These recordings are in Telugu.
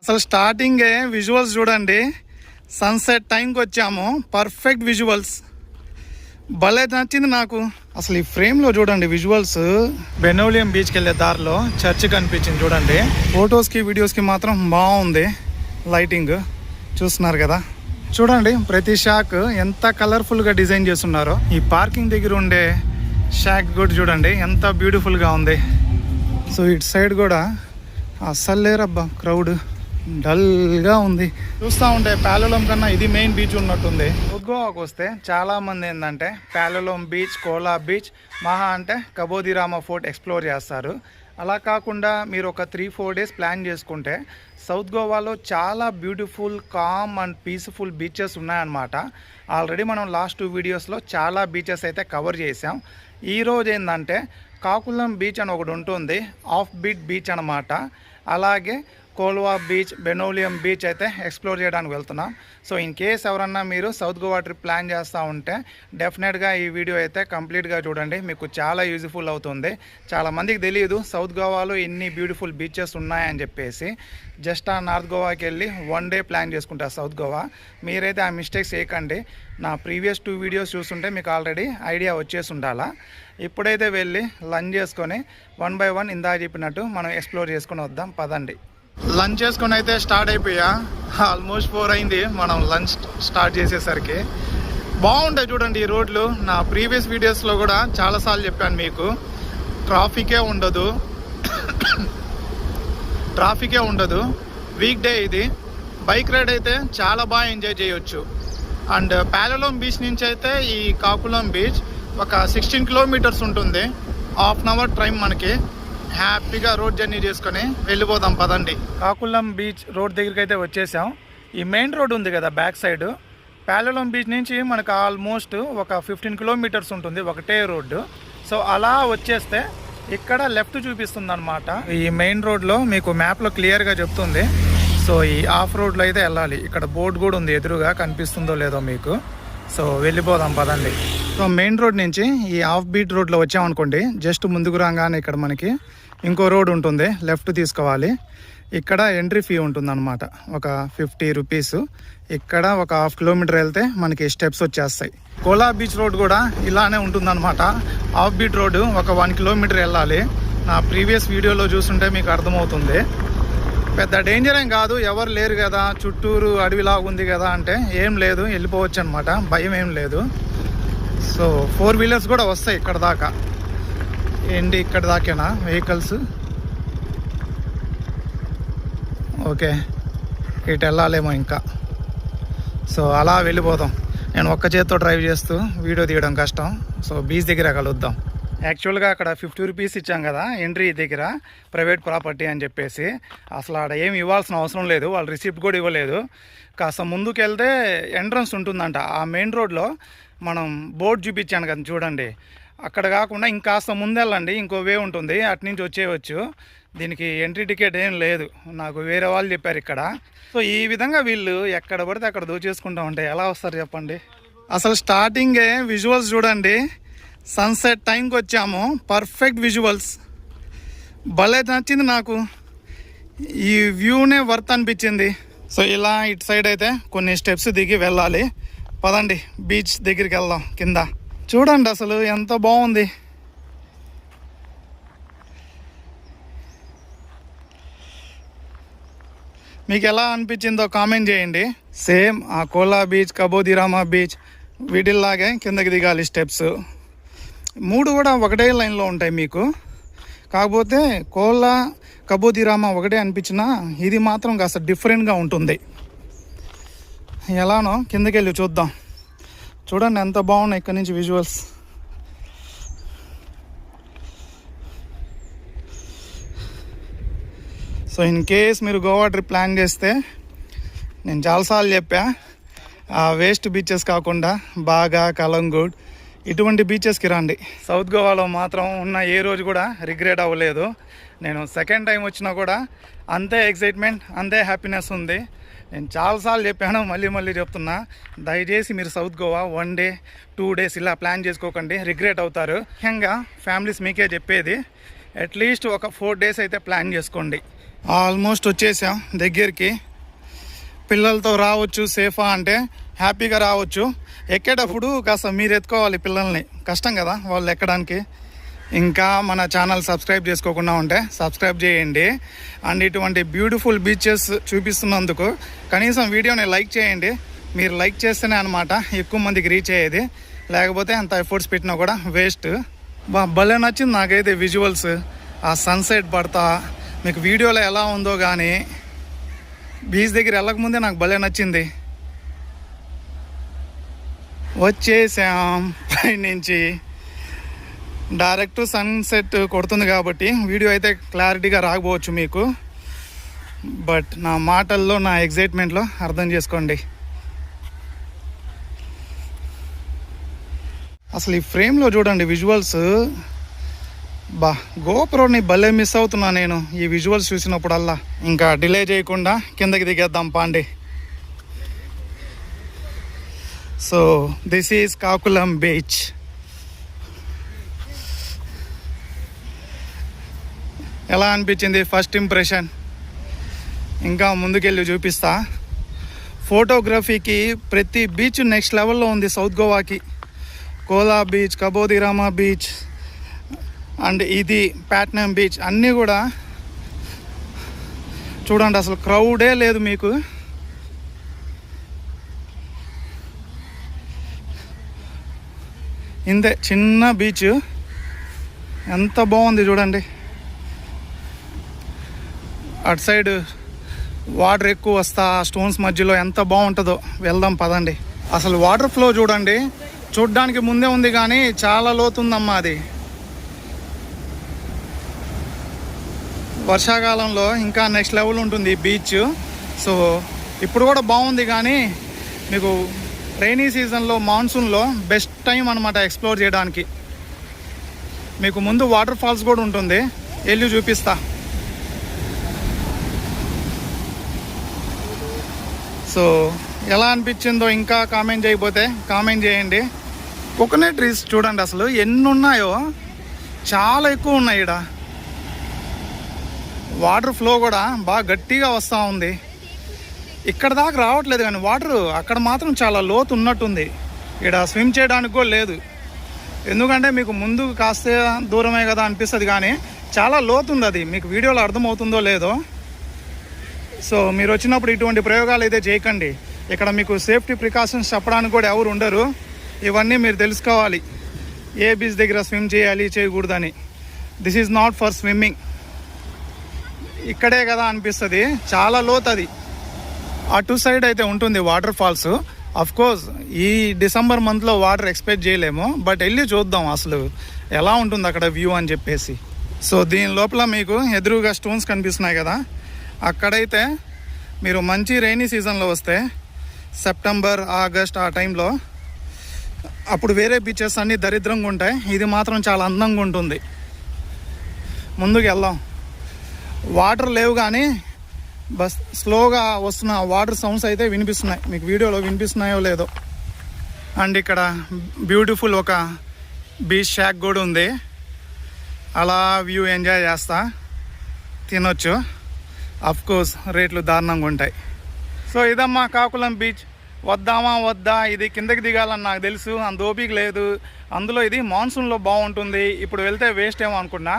అసలు స్టార్టింగే విజువల్స్ చూడండి. సన్సెట్ టైంకి వచ్చాము, పర్ఫెక్ట్ విజువల్స్, భలే నచ్చింది నాకు. అసలు ఈ ఫ్రేమ్లో చూడండి విజువల్స్. బెనోలియం బీచ్కి వెళ్ళే దారిలో చర్చ్ కనిపించింది చూడండి. ఫొటోస్కి వీడియోస్కి మాత్రం బాగుంది. లైటింగ్ చూస్తున్నారు కదా, చూడండి ప్రతి షాక్ ఎంత కలర్ఫుల్గా డిజైన్ చేస్తున్నారో. ఈ పార్కింగ్ దగ్గర ఉండే షాక్ కూడా చూడండి ఎంత బ్యూటిఫుల్గా ఉంది. సో ఇటు సైడ్ కూడా అస్సలు లేరబ్బా, క్రౌడ్ డల్గా ఉంది. చూస్తూ ఉంటే ప్యాలలోం కన్నా ఇది మెయిన్ బీచ్ ఉన్నట్టుంది. గోవాకు వస్తే చాలామంది ఏంటంటే ప్యాలలోం బీచ్, కోలా బీచ్, మహా అంటే కబోదిరామా ఫోర్ట్ ఎక్స్ప్లోర్ చేస్తారు. అలా కాకుండా మీరు ఒక 3-4 డేస్ ప్లాన్ చేసుకుంటే సౌత్ గోవాలో చాలా beautiful, calm and peaceful beaches ఉన్నాయన్నమాట. ఆల్రెడీ మనం లాస్ట్ 2 వీడియోస్లో చాలా బీచెస్ అయితే కవర్ చేసాం. ఈరోజు ఏంటంటే కాకులం బీచ్ అని ఒకటి ఉంటుంది, ఆఫ్ బీట్ బీచ్ అనమాట. అలాగే కోల్వా బీచ్, బెనోలియం బీచ్ అయితే ఎక్స్ప్లోర్ చేయడానికి వెళ్తున్నాం. సో ఇన్ కేస్ ఎవరన్నా మీరు సౌత్ గోవా ట్రిప్ ప్లాన్ చేస్తూ ఉంటే డెఫినెట్గా ఈ వీడియో అయితే కంప్లీట్గా చూడండి, మీకు చాలా యూజ్ఫుల్ అవుతుంది. చాలామందికి తెలియదు సౌత్ గోవాలో ఇన్ని బ్యూటిఫుల్ బీచెస్ ఉన్నాయని చెప్పేసి. జస్ట్ ఆ నార్త్ గోవాకి వెళ్ళి 1 డే ప్లాన్ చేసుకుంటారు సౌత్ గోవా. మీరైతే ఆ మిస్టేక్స్ చేయకండి. నా ప్రీవియస్ 2 వీడియోస్ చూస్తుంటే మీకు ఆల్రెడీ ఐడియా వచ్చేసి ఉండాలా. ఇప్పుడైతే వెళ్ళి లంచ్ చేసుకొని 1 by 1 ఇందాక చెప్పినట్టు మనం ఎక్స్ప్లోర్ చేసుకొని వద్దాం, పదండి. లంచ్ చేసుకొని అయితే స్టార్ట్ అయిపోయా. ఆల్మోస్ట్ 4 అయింది మనం లంచ్ స్టార్ట్ చేసేసరికి. బాగుంటాయి చూడండి ఈ రోడ్లు. నా ప్రీవియస్ వీడియోస్లో కూడా చాలాసార్లు చెప్పాను మీకు, ట్రాఫికే ఉండదు. వీక్ డే ఇది. బైక్ రైడ్ అయితే చాలా బాగా ఎంజాయ్ చేయొచ్చు. అండ్ ప్యాలలోం బీచ్ నుంచి అయితే ఈ కాకులం బీచ్ ఒక 16 కిలోమీటర్స్ ఉంటుంది. హాఫ్ అన్ అవర్ టైం మనకి. హ్యాపీగా రోడ్ జర్నీ చేసుకొని వెళ్ళిపోదాం, పదండి. కాకులం బీచ్ రోడ్ దగ్గరికి అయితే వచ్చేసాం. ఈ మెయిన్ రోడ్ ఉంది కదా బ్యాక్ సైడ్, ప్యాలలోం బీచ్ నుంచి మనకు ఆల్మోస్ట్ ఒక 15 కిలోమీటర్స్ ఉంటుంది, ఒకటే రోడ్డు. సో అలా వచ్చేస్తే ఇక్కడ లెఫ్ట్ చూపిస్తుంది అనమాట. ఈ మెయిన్ రోడ్లో మీకు మ్యాప్లో క్లియర్గా చెప్తుంది. సో ఈ ఆఫ్ రోడ్లో అయితే వెళ్ళాలి. ఇక్కడ బోర్డు కూడా ఉంది, ఎదురుగా కనిపిస్తుందో లేదో మీకు. సో వెళ్ళిపోదాం పదండి. సో మెయిన్ రోడ్ నుంచి ఈ ఆఫ్ బీట్ రోడ్లో వచ్చామనుకోండి, జస్ట్ ముందుకు రాగానే ఇక్కడ మనకి ఇంకో రోడ్ ఉంటుంది, లెఫ్ట్ తీసుకోవాలి. ఇక్కడ ఎంట్రీ ఫీ ఉంటుందన్నమాట, ఒక 50 రూపీస్. ఇక్కడ ఒక 1/2 కిలోమీటర్ వెళ్తే మనకి స్టెప్స్ వచ్చేస్తాయి. కోలా బీచ్ రోడ్ కూడా ఇలానే ఉంటుందన్నమాట. ఆఫ్ బీట్ రోడ్డు ఒక 1 కిలోమీటర్ వెళ్ళాలి. నా ప్రీవియస్ వీడియోలో చూస్తుంటే మీకు అర్థమవుతుంది. పెద్ద డేంజర్ ఏం కాదు, ఎవరు లేరు కదా, చుట్టూరు అడవిలాగా ఉంది కదా అంటే ఏం లేదు, వెళ్ళిపోవచ్చు అనమాట, భయం ఏం లేదు. సో 4 వీలర్స్ కూడా వస్తాయి ఇక్కడ దాకా. ఏంటి ఇక్కడ దాకేనా వెహికల్స్? ఓకే, ఇటు వెళ్ళాలేమో ఇంకా. సో అలా వెళ్ళిపోదాం. నేను ఒక్క చేత్తో డ్రైవ్ చేస్తూ వీడియో తీయడం కష్టం. సో బీచ్ దగ్గర కలుద్దాం. యాక్చువల్గా అక్కడ 50 రూపీస్ ఇచ్చాం కదా ఎంట్రీ దగ్గర, ప్రైవేట్ ప్రాపర్టీ అని చెప్పేసి. అసలు ఆడ ఏమి ఇవ్వాల్సిన అవసరం లేదు, వాళ్ళు రిసిప్ట్ కూడా ఇవ్వలేదు. కాస్త ముందుకు వెళ్తే ఎంట్రన్స్ ఉంటుందంట. ఆ మెయిన్ రోడ్లో మనం బోర్డు చూపించాను కదా చూడండి, అక్కడ కాకుండా ఇంకాస్త ముందెళ్ళండి, ఇంకో వే ఉంటుంది, అటు నుంచి వచ్చేయచ్చు. దీనికి ఎంట్రీ టికెట్ ఏం లేదు, నాకు వేరే వాళ్ళు చెప్పారు ఇక్కడ. సో ఈ విధంగా వీళ్ళు ఎక్కడ పడితే అక్కడ దోచేసుకుంటా ఉంటే ఎలా వస్తారు చెప్పండి. అసలు స్టార్టింగే విజువల్స్ చూడండి. సన్సెట్ టైంకి వచ్చాము, పర్ఫెక్ట్ విజువల్స్, భలే నచ్చింది నాకు. ఈ వ్యూనే వర్త్ అనిపించింది. సో ఇలా ఇటు సైడ్ అయితే కొన్ని స్టెప్స్ దిగి వెళ్ళాలి, పదండి బీచ్ దగ్గరికి వెళ్దాం. కింద చూడండి అసలు ఎంత బాగుంది. మీకు ఎలా అనిపించిందో కామెంట్ చేయండి. సేమ్ ఆ కోలా బీచ్, కబోదిరామా బీచ్ వీటిల్లాగే కిందకి దిగాలి స్టెప్స్. 3 కూడా ఒకటే లైన్లో ఉంటాయి మీకు. కాకపోతే కోలా, కబోదిరామా ఒకటే అనిపించినా ఇది మాత్రం కాస్త డిఫరెంట్గా ఉంటుంది. ఎలానో కిందకి వెళ్ళి చూద్దాం. చూడండి ఎంత బాగున్నాయి ఇక్కడ నుంచి విజువల్స్. సో ఇన్ కేస్ మీరు గోవా ట్రిప్ ప్లాన్ చేస్తే నేను చాలాసార్లు చెప్పా, వేస్ట్ బీచెస్ కాకుండా బాగా కలంగూడ్ ఇటువంటి బీచెస్కి రండి. సౌత్ గోవాలో మాత్రం ఉన్న ఏ రోజు కూడా రిగ్రెట్ అవ్వలేదు. నేను సెకండ్ టైం వచ్చినా కూడా అంతే ఎక్సైట్మెంట్, అంతే హ్యాపీనెస్ ఉంది. నేను చాలాసార్లు చెప్పాను, మళ్ళీ చెప్తున్నా, దయచేసి మీరు సౌత్ గోవా 1 డే 2 డేస్ ఇలా ప్లాన్ చేసుకోకండి, రిగ్రెట్ అవుతారు. ముఖ్యంగా ఫ్యామిలీస్ మీకే చెప్పేది, అట్లీస్ట్ ఒక 4 డేస్ అయితే ప్లాన్ చేసుకోండి. ఆల్మోస్ట్ వచ్చేసాం దగ్గరికి. పిల్లలతో రావచ్చు సేఫా అంటే హ్యాపీగా రావచ్చు. ఎక్కేటప్పుడు కాస్త మీరు ఎత్తుకోవాలి పిల్లల్ని, కష్టం కదా వాళ్ళు ఎక్కడానికి. ఇంకా మన ఛానల్ సబ్స్క్రైబ్ చేసుకోకుండా ఉంటే సబ్స్క్రైబ్ చేయండి. అండ్ ఇటువంటి బ్యూటిఫుల్ బీచెస్ చూపిస్తున్నందుకు కనీసం వీడియోని లైక్ చేయండి. మీరు లైక్ చేస్తేనే అనమాట ఎక్కువ మందికి రీచ్ అయ్యేది, లేకపోతే అంత ఎఫర్ట్స్ పెట్టినా కూడా వేస్ట్. భలే నచ్చింది నాకైతే విజువల్స్. ఆ సన్సెట్ పడతా మీకు వీడియోలో ఎలా ఉందో కానీ బీచ్ దగ్గర వెళ్ళకముందే నాకు భలే నచ్చింది. వచ్చేసాం పైనుంచి. డైరెక్ట్ సన్సెట్ కొడుతుంది కాబట్టి వీడియో అయితే క్లారిటీగా రాకపోవచ్చు మీకు, బట్ నా మాటల్లో నా ఎగ్జైట్మెంట్లో అర్థం చేసుకోండి. అసలు ఈ ఫ్రేమ్లో చూడండి విజువల్స్. గోప్రోని భలే మిస్ అవుతున్నా నేను ఈ విజువల్స్ చూసినప్పుడల్లా. ఇంకా డిలే చేయకుండా కిందకి దిగేద్దాం పాండి. So this is Kakulam beach. ఎలా అనిపించింది ఫస్ట్ ఇంప్రెషన్? ఇంకా ముందుకెళ్ళి చూపిస్తా. ఫోటోగ్రఫీకి ప్రతి బీచ్ నెక్స్ట్ లెవెల్లో ఉంది సౌత్ గోవాకి. కోలా బీచ్, కబోదిరామా బీచ్ అండ్ ఇది ప్యాట్నం బీచ్ అన్నీ కూడా చూడండి. అసలు క్రౌడే లేదు మీకు. ఇంతే చిన్న బీచ్, ఎంత బాగుంది చూడండి. అటు సైడ్ వాటర్ ఎక్కువ వస్తా స్టోన్స్ మధ్యలో ఎంత బాగుంటుందో. వెళ్దాం పదండి. అసలు వాటర్ ఫ్లో చూడండి, చూడ్డానికి ముందే ఉంది కానీ చాలా లోతుందమ్మా అది. వర్షాకాలంలో ఇంకా నెక్స్ట్ లెవెల్ ఉంటుంది బీచ్. సో ఇప్పుడు కూడా బాగుంది కానీ మీకు రైనీ సీజన్లో మాన్సూన్లో బెస్ట్ టైం అనమాట ఎక్స్ప్లోర్ చేయడానికి. మీకు ముందు వాటర్ ఫాల్స్ కూడా ఉంటుంది, వెళ్ళి చూపిస్తా. సో ఎలా అనిపించిందో ఇంకా కామెంట్ చేయకపోతే కామెంట్ చేయండి. కోకోనట్ ట్రీస్ చూడండి అసలు ఎన్ని ఉన్నాయో, చాలా ఎక్కువ ఉన్నాయి. ఇక్కడ వాటర్ ఫ్లో కూడా బాగా గట్టిగా వస్తూ ఉంది. ఇక్కడ దాకా రావట్లేదు కానీ వాటర్ అక్కడ మాత్రం చాలా లోతు ఉన్నట్టుంది. ఇక్కడ స్విమ్ చేయడానికి కూడా లేదు, ఎందుకంటే మీకు ముందు కాస్త దూరమే కదా అనిపిస్తుంది కానీ చాలా లోతు ఉంది. అది మీకు వీడియోలో అర్థమవుతుందో లేదో. సో మీరు వచ్చినప్పుడు ఇటువంటి ప్రయోగాలు అయితే చేయకండి. ఇక్కడ మీకు సేఫ్టీ ప్రికాషన్స్ చెప్పడానికి కూడా ఎవరు ఉండరు. ఇవన్నీ మీరు తెలుసుకోవాలి, ఏ బీచ్ దగ్గర స్విమ్ చేయాలి చేయకూడదని. This is not for swimming. ఇక్కడే కదా అనిపిస్తుంది, చాలా లోతు అది. అటు సైడ్ అయితే ఉంటుంది వాటర్ ఫాల్స్. అఫ్ కోర్స్ ఈ డిసెంబర్ మంత్లో వాటర్ ఎక్స్పెక్ట్ చేయలేము, బట్ వెళ్ళి చూద్దాం అసలు ఎలా ఉంటుంది అక్కడ వ్యూ అని చెప్పేసి. సో దీని లోపల మీకు ఎదురుగా స్టోన్స్ కనిపిస్తున్నాయి కదా, అక్కడైతే మీరు మంచి రైనీ సీజన్లో వస్తే సెప్టెంబర్ ఆగస్ట్ ఆ టైంలో అప్పుడు వేరే బీచెస్ అన్నీ దరిద్రంగా ఉంటాయి, ఇది మాత్రం చాలా అందంగా ఉంటుంది. ముందుకు వెళ్దాం. వాటర్ లేవు కానీ బస్ స్లోగా వస్తున్న వాటర్ సౌండ్స్ అయితే వినిపిస్తున్నాయి. మీకు వీడియోలో వినిపిస్తున్నాయో లేదో. అండ్ ఇక్కడ బ్యూటిఫుల్ ఒక బీచ్ షాక్ కూడా ఉంది. అలా వ్యూ ఎంజాయ్ చేస్తా తినొచ్చు. అఫ్ కోర్స్ రేట్లు దారుణంగా ఉంటాయి. సో ఇదమ్మా కాకులం బీచ్. వద్దామా వద్దా, ఇది కిందకి దిగాలని నాకు తెలుసు, అంత ఓపిక లేదు. అందులో ఇది మాన్సూన్లో బాగుంటుంది, ఇప్పుడు వెళ్తే వేస్ట్ ఏమో అనుకున్నా.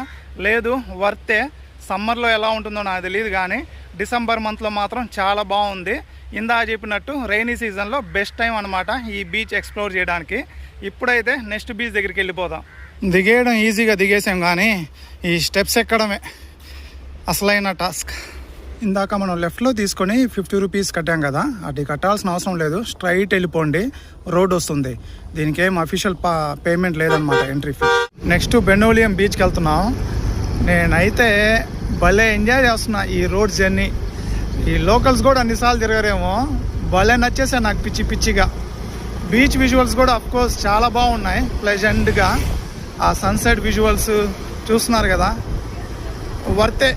లేదు, వర్తే. సమ్మర్లో ఎలా ఉంటుందో నాకు తెలియదు కానీ డిసెంబర్ మంత్లో మాత్రం చాలా బాగుంది. ఇందా చెప్పినట్టు రైనీ సీజన్లో బెస్ట్ టైం అనమాట ఈ బీచ్ ఎక్స్ప్లోర్ చేయడానికి. ఇప్పుడైతే నెక్స్ట్ బీచ్ దగ్గరికి వెళ్ళిపోదాం. దిగేయడం ఈజీగా దిగేసాం కానీ ఈ స్టెప్స్ ఎక్కడమే అసలైన టాస్క్. ఇందాక మనం లెఫ్ట్లో తీసుకొని 50 రూపీస్ కట్టాం కదా, అది కట్టాల్సిన అవసరం లేదు. స్ట్రైట్ వెళ్ళిపోండి, రోడ్ వస్తుంది. దీనికి ఏం అఫీషియల్ పేమెంట్ లేదనమాట, ఎంట్రీ ఫీ. నెక్స్ట్ బెనోలియం బీచ్కి వెళ్తున్నాం. నేనైతే భలే ఎంజాయ్ చేస్తున్నా ఈ రోడ్ జర్నీ. ఈ లోకల్స్ కూడా అన్నిసార్లు తిరగరేమో, భలే నచ్చేసా నాకు పిచ్చి పిచ్చిగా. బీచ్ విజువల్స్ కూడా అఫ్కోర్స్ చాలా బాగున్నాయి, ప్లెజెంట్గా. ఆ సన్సెట్ విజువల్స్ చూస్తున్నారు కదా, వర్తే.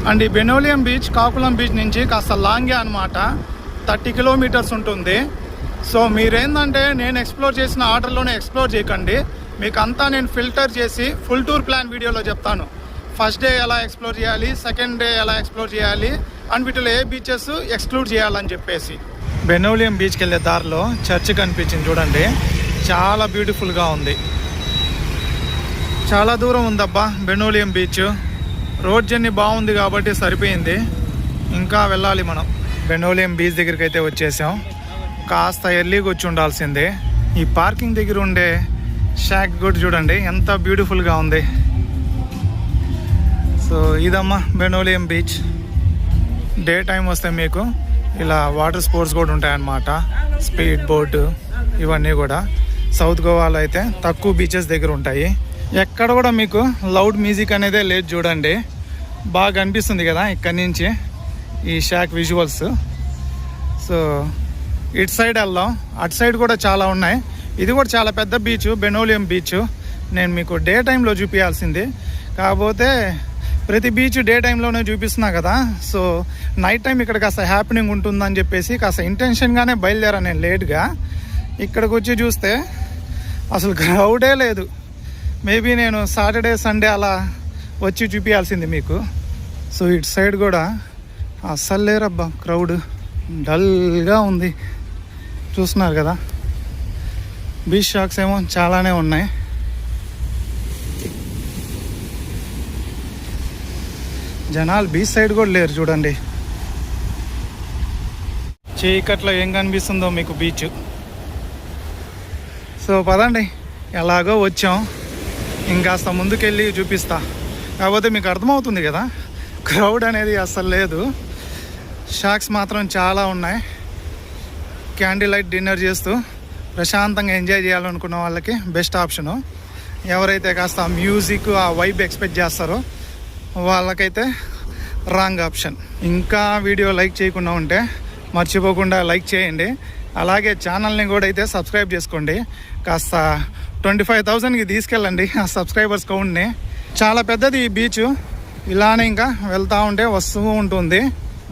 అండ్ ఈ బెనోలియం బీచ్ కాకులం బీచ్ నుంచి కాస్త లాంగే అనమాట, 30 కిలోమీటర్స్ ఉంటుంది. సో మీరేందంటే నేను ఎక్స్ప్లోర్ చేసిన ఆర్డర్లోనే ఎక్స్ప్లోర్ చేయకండి, మీకు అంతా నేను ఫిల్టర్ చేసి ఫుల్ టూర్ ప్లాన్ వీడియోలో చెప్తాను. ఫస్ట్ డే ఎలా ఎక్స్ప్లోర్ చేయాలి, సెకండ్ డే ఎలా ఎక్స్ప్లోర్ చేయాలి అండ్ వీటిలో ఏ బీచెస్ ఎక్స్క్లూడ్ చేయాలని చెప్పేసి. బెనోలియం బీచ్కి వెళ్ళే దారిలో చర్చ్ కనిపించింది చూడండి, చాలా బ్యూటిఫుల్గా ఉంది. చాలా దూరం ఉందబ్బా బెనోలియం బీచ్. రోడ్ జర్నీ బాగుంది కాబట్టి సరిపోయింది, ఇంకా వెళ్ళాలి మనం. బెనోలియం బీచ్ దగ్గరికి అయితే వచ్చేసాం. కాస్త ఎర్లీగా వచ్చి ఉండాల్సిందే. ఈ పార్కింగ్ దగ్గర ఉండే షాక్ కూడా చూడండి ఎంత బ్యూటిఫుల్గా ఉంది. సో ఇదమ్మా బెనోలియం బీచ్. డే టైం వస్తే మీకు ఇలా వాటర్ స్పోర్ట్స్ కూడా ఉంటాయన్నమాట, స్పీడ్ బోట్ ఇవన్నీ కూడా. సౌత్ గోవాలో అయితే తక్కువ బీచెస్ దగ్గర ఉంటాయి. ఎక్కడ కూడా మీకు లౌడ్ మ్యూజిక్ అనేదే లేదు చూడండి. బాగా అనిపిస్తుంది కదా ఇక్కడ నుంచి ఈ షాక్ విజువల్స్. సో ఇటు సైడ్ వెళ్దాం, అటు సైడ్ కూడా చాలా ఉన్నాయి. ఇది కూడా చాలా పెద్ద బీచ్, బెనోలియం బీచ్. నేను మీకు డే టైంలో చూపించాల్సింది, కాకపోతే ప్రతి బీచ్ డే టైంలోనే చూపిస్తున్నా కదా. సో నైట్ టైం ఇక్కడ కాస్త హ్యాపెనింగ్ ఉంటుందని చెప్పేసి కాస్త ఇంటెన్షన్గానే బయలుదేరా నేను లేట్గా. ఇక్కడికి వచ్చి చూస్తే అసలు క్రౌడే లేదు. మేబీ నేను సాటర్డే సండే అలా వచ్చి చూపించాల్సింది మీకు. సో ఇటు సైడ్ కూడా అస్సలు లేరబ్బా, క్రౌడ్ డల్గా ఉంది. చూస్తున్నారు కదా, బీచ్ షాక్స్ ఏమో చాలానే ఉన్నాయి. జనాలు బీచ్ సైడ్ కూడా లేరు చూడండి. చీకట్లో ఏం కనిపిస్తుందో మీకు బీచ్. సో పదండి, ఎలాగో వచ్చాం, ఇంకాస్త ముందుకెళ్ళి చూపిస్తా. కాకపోతే మీకు అర్థమవుతుంది కదా, క్రౌడ్ అనేది అస్సలు లేదు. షాక్స్ మాత్రం చాలా ఉన్నాయి. క్యాండిల్ లైట్ డిన్నర్ చేస్తూ ప్రశాంతంగా ఎంజాయ్ చేయాలనుకున్న వాళ్ళకి బెస్ట్ ఆప్షను. ఎవరైతే కాస్త మ్యూజిక్ ఆ వైబ్ ఎక్స్పెక్ట్ చేస్తారో వాళ్ళకైతే రాంగ్ ఆప్షన్. ఇంకా వీడియో లైక్ చేయకుండా ఉంటే మర్చిపోకుండా లైక్ చేయండి. అలాగే ఛానల్ని కూడా అయితే సబ్స్క్రైబ్ చేసుకోండి. కాస్త 25,000కి తీసుకెళ్ళండి ఆ సబ్స్క్రైబర్స్ కౌంట్ని. చాలా పెద్దది ఈ బీచ్. ఇలానే ఇంకా వెళ్తూ ఉంటే వస్తూ ఉంటుంది.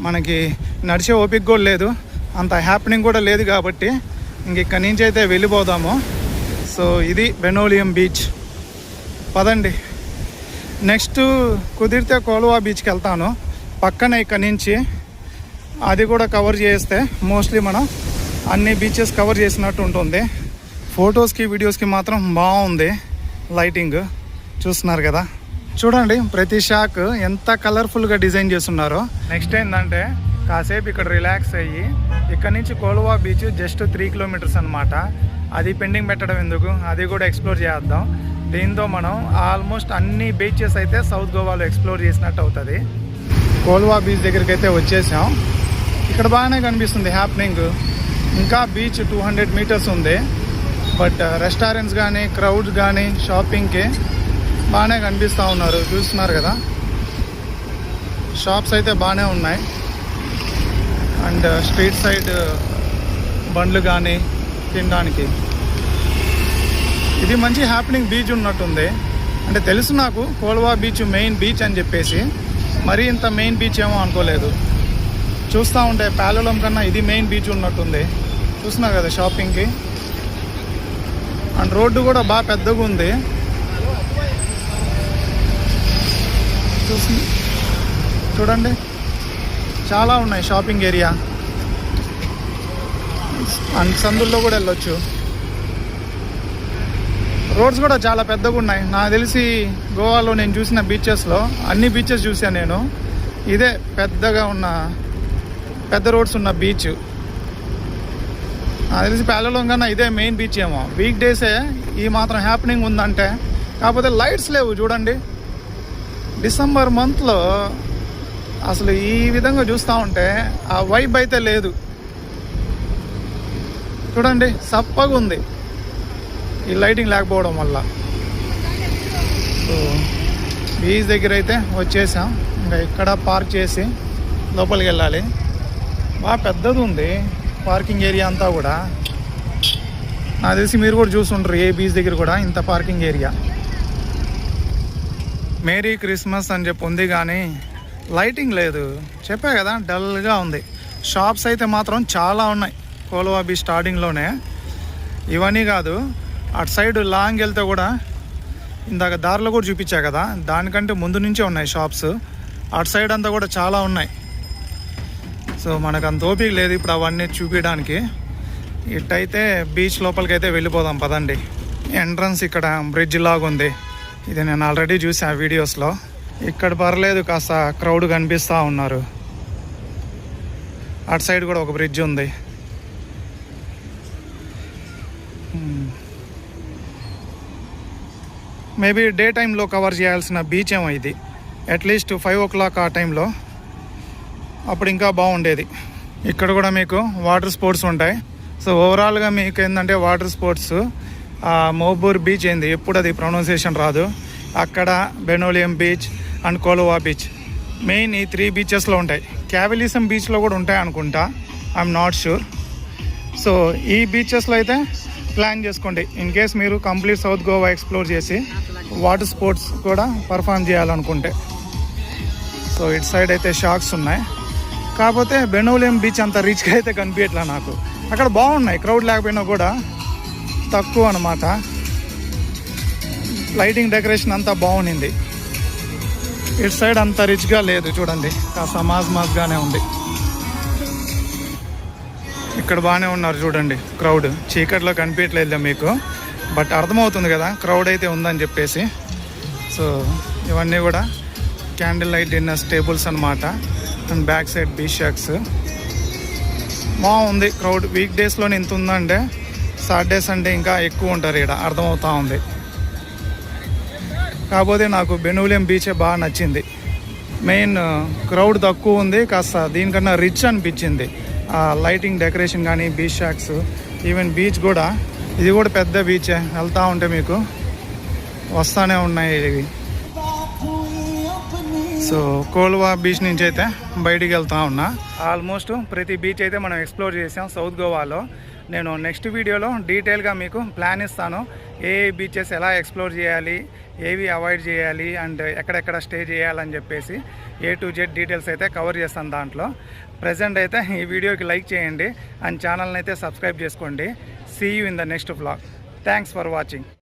మనకి నడిచే ఓపిక కూడా లేదు, అంత హ్యాపెనింగ్ కూడా లేదు కాబట్టి ఇంక ఇక్కడి నుంచి అయితే వెళ్ళిపోదాము. సో ఇది బెనోలియం బీచ్. పదండి, నెక్స్ట్ కుదిరితే కోల్వా బీచ్కి వెళ్తాను, పక్కనే ఇక్కడ నుంచి. అది కూడా కవర్ చేస్తే మోస్ట్లీ మనం అన్ని బీచెస్ కవర్ చేసినట్టు ఉంటుంది. ఫొటోస్కి వీడియోస్కి మాత్రం బాగుంది లైటింగ్. చూస్తున్నారు కదా, చూడండి ప్రతి షాక్ ఎంత కలర్ఫుల్గా డిజైన్ చేస్తున్నారో. నెక్స్ట్ ఏంటంటే కాసేపు ఇక్కడ రిలాక్స్ అయ్యి ఇక్కడ నుంచి కోల్వా బీచ్ జస్ట్ 3 కిలోమీటర్స్ అనమాట. అది పెండింగ్ పెట్టడం ఎందుకు, అది కూడా ఎక్స్ప్లోర్ చేద్దాం. దీంతో మనం ఆల్మోస్ట్ అన్ని బీచెస్ అయితే సౌత్ గోవాలో ఎక్స్ప్లోర్ చేసినట్టు అవుతుంది. కోల్వా బీచ్ దగ్గరికి అయితే వచ్చేసాం. ఇక్కడ బాగానే కనిపిస్తుంది హ్యాపెనింగ్. ఇంకా బీచ్ 200 మీటర్స్ ఉంది, బట్ రెస్టారెంట్స్ కానీ క్రౌడ్ కానీ షాపింగ్కి బాగానే కనిపిస్తూ ఉన్నారు. చూస్తున్నారు కదా, షాప్స్ అయితే బాగానే ఉన్నాయి. అండ్ స్ట్రీట్ సైడ్ బండ్లు కానీ తినడానికి. ఇది మంచి హ్యాపెనింగ్ బీచ్ ఉన్నట్టుంది. అంటే తెలుసు నాకు కోల్వా బీచ్ మెయిన్ బీచ్ అని చెప్పేసి, మరీ ఇంత మెయిన్ బీచ్ ఏమో అనుకోలేదు. చూస్తూ ఉంటే ప్యాలలం కన్నా ఇది మెయిన్ బీచ్ ఉన్నట్టుంది. చూస్తున్నారు కదా షాపింగ్కి. అండ్ రోడ్డు కూడా బాగా పెద్దగా ఉంది. చూడండి చాలా ఉన్నాయి షాపింగ్ ఏరియా. అండ్ సందుల్లో కూడా వెళ్ళొచ్చు. రోడ్స్ కూడా చాలా పెద్దగా ఉన్నాయి. నాకు తెలిసి గోవాలో నేను చూసిన బీచెస్లో అన్ని బీచెస్ చూసాను నేను. ఇదే పెద్దగా ఉన్న పెద్ద రోడ్స్ ఉన్న బీచ్. నాకు తెలిసి ప్యాలలం కన్నా ఇదే మెయిన్ బీచ్ ఏమో. వీక్ డేసే ఈ మాత్రం హ్యాపెనింగ్ ఉందంటే. కాకపోతే లైట్స్ లేవు చూడండి. డిసెంబర్ మంత్లో అసలు ఈ విధంగా చూస్తూ ఉంటే ఆ వైబ్ అయితే లేదు చూడండి. సప్పగా ఉంది ఈ లైటింగ్ లేకపోవడం వల్ల. సో బీచ్ దగ్గర అయితే వచ్చేసాం. ఇంకా ఇక్కడ పార్క్ చేసి లోపలికి వెళ్ళాలి. బాగా పెద్దది ఉంది పార్కింగ్ ఏరియా అంతా కూడా. నాకు తెలిసి మీరు కూడా చూస్తుంటారు ఏ బీచ్ దగ్గర కూడా ఇంత పార్కింగ్ ఏరియా. మేరీ క్రిస్మస్ అని చెప్పి ఉంది కానీ లైటింగ్ లేదు. చెప్పా కదా డల్గా ఉంది. షాప్స్ అయితే మాత్రం చాలా ఉన్నాయి కోల్వా బీచ్ స్టార్టింగ్లోనే. ఇవన్నీ కాదు, అటు సైడ్ లాంగ్ వెళ్తే కూడా ఇందాక దారిలో కూడా చూపించా కదా, దానికంటే ముందు నుంచే ఉన్నాయి షాప్స్. అటు సైడ్ అంతా కూడా చాలా ఉన్నాయి. సో మనకు అంత ఓపిక లేదు ఇప్పుడు అవన్నీ చూపించడానికి. ఇట్టయితే బీచ్ లోపలికైతే వెళ్ళిపోదాం పదండి. ఎంట్రన్స్ ఇక్కడ బ్రిడ్జ్ లాగా ఉంది. ఇది నేను ఆల్రెడీ చూసా వీడియోస్లో. ఇక్కడ పర్లేదు, కాస్త క్రౌడ్ కనిపిస్తూ ఉన్నారు. అటు సైడ్ కూడా ఒక బ్రిడ్జ్ ఉంది. మేబీ డే టైంలో కవర్ చేయాల్సిన బీచ్ ఏమో ఇది. అట్లీస్ట్ 5 o'clock ఆ టైంలో, అప్పుడు ఇంకా బాగుండేది. ఇక్కడ కూడా మీకు వాటర్ స్పోర్ట్స్ ఉంటాయి. సో ఓవరాల్గా మీకు ఏంటంటే వాటర్ స్పోర్ట్స్ మోబూర్ బీచ్ ఏంది, ఎప్పుడు అది ప్రొనౌన్సియేషన్ రాదు, అక్కడ బెనోలియం బీచ్ అండ్ కోలువా బీచ్, మెయిన్ ఈ 3 బీచెస్లో ఉంటాయి. క్యావిలిసం బీచ్లో కూడా ఉంటాయి అనుకుంటా, ఐఎమ్ నాట్ షూర్. సో ఈ బీచెస్లో అయితే ప్లాన్ చేసుకోండి ఇన్ కేస్ మీరు కంప్లీట్ సౌత్ గోవా ఎక్స్ప్లోర్ చేసి వాటర్ స్పోర్ట్స్ కూడా పర్ఫామ్ చేయాలనుకుంటే. సో ఇటు సైడ్ అయితే షాక్స్ ఉన్నాయి. కాకపోతే బెనోలియం బీచ్ అంత రిచ్గా అయితే కనిపించట్లా నాకు. అక్కడ బాగున్నాయి, క్రౌడ్ లేకపోయినా కూడా తక్కువ అన్నమాట. లైటింగ్ డెకరేషన్ అంతా బాగుంది. ఇటు సైడ్ అంత రిచ్గా లేదు చూడండి, కాస్త మాస్గానే ఉంది. ఇక్కడ బాగానే ఉన్నారు చూడండి క్రౌడ్. చీకట్లో కనిపించట్లేదు మీకు, బట్ అర్థమవుతుంది కదా క్రౌడ్ అయితే ఉందని చెప్పేసి. సో ఇవన్నీ కూడా క్యాండిల్ లైట్ డిన్నర్స్ టేబుల్స్ అనమాట. And back side beach shacks. బాగుంది క్రౌడ్. వీక్ డేస్లోనే ఇంత ఉందంటే సాటర్డే సండే ఇంకా ఎక్కువ ఉంటారు ఇక్కడ, అర్థమవుతూ ఉంది. కాకపోతే నాకు బెనోలియం బీచే బాగా నచ్చింది. మెయిన్ క్రౌడ్ తక్కువ ఉంది, కాస్త దీనికన్నా రిచ్ అనిపించింది. లైటింగ్ డెకరేషన్ కానీ, బీచ్ షాక్స్, ఈవెన్ బీచ్ కూడా, ఇది కూడా పెద్ద బీచే. వెళ్తూ ఉంటే మీకు వస్తూనే ఉన్నాయి. సో కోల్వా బీచ్ నుంచి అయితే బయటికి వెళ్తూ ఉన్నా. ఆల్మోస్ట్ ప్రతి బీచ్ అయితే మనం ఎక్స్ప్లోర్ చేసాం సౌత్ గోవాలో. నేను నెక్స్ట్ వీడియోలో డీటెయిల్గా మీకు ప్లాన్ ఇస్తాను. ఏ బీచెస్ ఎలా ఎక్స్ప్లోర్ చేయాలి, ఏవి అవాయిడ్ చేయాలి, అండ్ ఎక్కడెక్కడ స్టే చేయాలని చెప్పేసి A to Z డీటెయిల్స్ అయితే కవర్ చేస్తాను దాంట్లో. ప్రజెంట్ అయితే ఈ వీడియోకి లైక్ చేయండి అండ్ ఛానల్ని అయితే సబ్స్క్రైబ్ చేసుకోండి. See you in the next vlog. Thanks for watching.